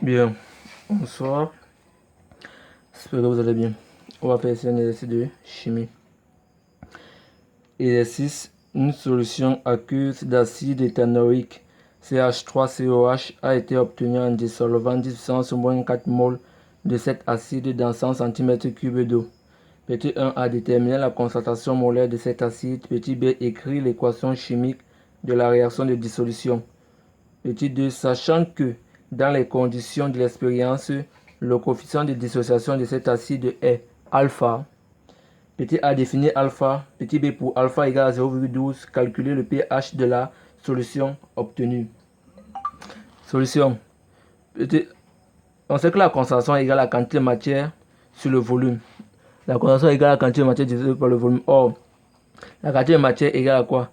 Bien, bonsoir, j'espère que vous allez bien. On va faire ici un exercice de chimie. Exercice, une solution aqueuse d'acide éthanoïque CH3COH a été obtenue en dissolvant 10 puissance moins 4 mol de cet acide dans 100 cm3 d'eau. Petit 1 a déterminé la concentration molaire de cet acide. Petit B écrit l'équation chimique de la réaction de dissolution. Petit 2, sachant que dans les conditions de l'expérience, le coefficient de dissociation de cet acide est alpha. Petit a définit alpha. Petit b pour alpha égale à 0,12. Calculer le pH de la solution obtenue. Solution. On sait que la concentration égale à la quantité de matière sur le volume. La concentration égale à la quantité de matière divisée par le volume. Or, la quantité de matière égale à quoi?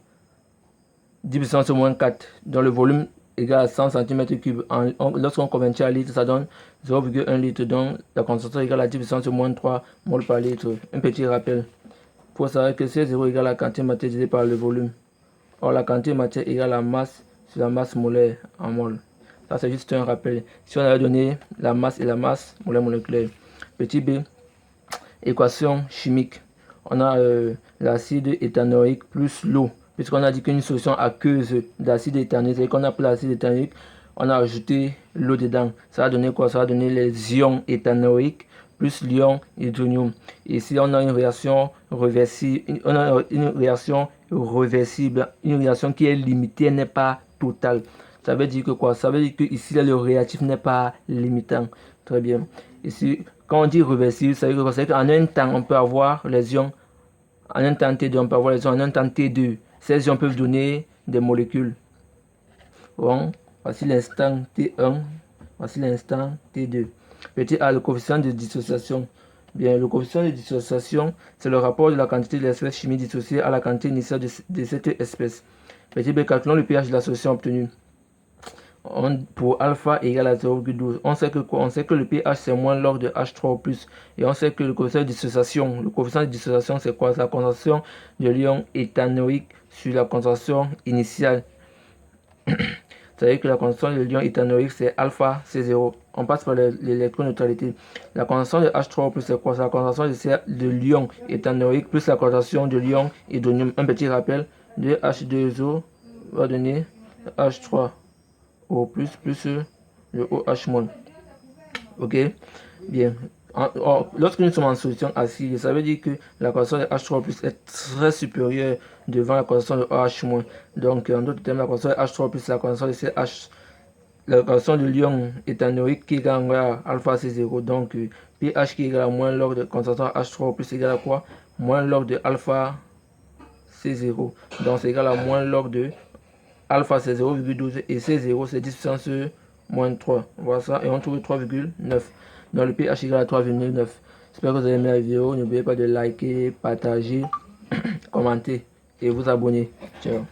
10 puissance moins 4. Dans le volume égale à 100 cm3. Lorsqu'on convertit à litre, ça donne 0,1 litre. Donc la concentration égale à 10 puissance moins 3 mol par litre. Un petit rappel. Il faut savoir que C0 égale la quantité de matière divisée par le volume. Or la quantité de matière égale la masse sur la masse molaire en mol. Ça c'est juste un rappel. Si on avait donné la masse et la masse molaire moléculaire. Petit b, équation chimique. On a l'acide éthanoïque plus l'eau. Puisqu'on a dit qu'une solution aqueuse d'acide éthanoïque, c'est qu'on a pris l'acide éthanoïque, on a ajouté l'eau dedans. Ça va donner quoi? Ça va donner les ions éthanoïques plus l'ion hydronium. Ici, on a une réaction réversible. Une réaction qui est limitée, n'est pas totale. Ça veut dire que quoi? Ça veut dire que ici, le réactif n'est pas limitant. Très bien. Ici, quand on dit réversible, ça veut dire que c'est qu'en un temps, on peut avoir les ions. En un temps T2, on peut avoir les ions en un temps T2. Ces ions peuvent donner des molécules. Bon, voici l'instant T1. Voici l'instant T2. Petit a, le coefficient de dissociation. Bien, le coefficient de dissociation, c'est le rapport de la quantité de l'espèce chimique dissociée à la quantité initiale de cette espèce. Petit b, calculons le pH de la solution obtenue. Pour alpha égale à 0,12. On sait que le pH c'est moins log de H3 plus. Et on sait que le coefficient de dissociation, c'est quoi? C'est la concentration de l'ion éthanoïque sur la concentration initiale. C'est-à-dire que la concentration de l'ion éthanoïque c'est alpha C0. On passe par l'électroneutralité. La concentration de H3 plus c'est quoi? C'est la concentration de l'ion éthanoïque plus la concentration de l'ion hydronium. Un petit rappel de H2O va donner H3. O plus le OH-. Ok, bien. Lorsque nous sommes en solution acide, ça veut dire que la concentration de H3 plus est très supérieure devant la concentration de OH-. Donc, en d'autres termes, la concentration de H3 plus, c'est la concentration de CH, la concentration de l'ion éthanoïque qui égale à alpha C0. Donc, pH qui égale à moins log de concentration H3 plus égale à quoi? Moins log de alpha C0. Donc, c'est égal à moins log de alpha c'est 0,12 et C0 c'est 10 puissance moins 3. Voilà ça et on trouve 3,9. Donc le pH égale à 3,9. J'espère que vous avez aimé la vidéo. N'oubliez pas de liker, partager, commenter et vous abonner. Ciao.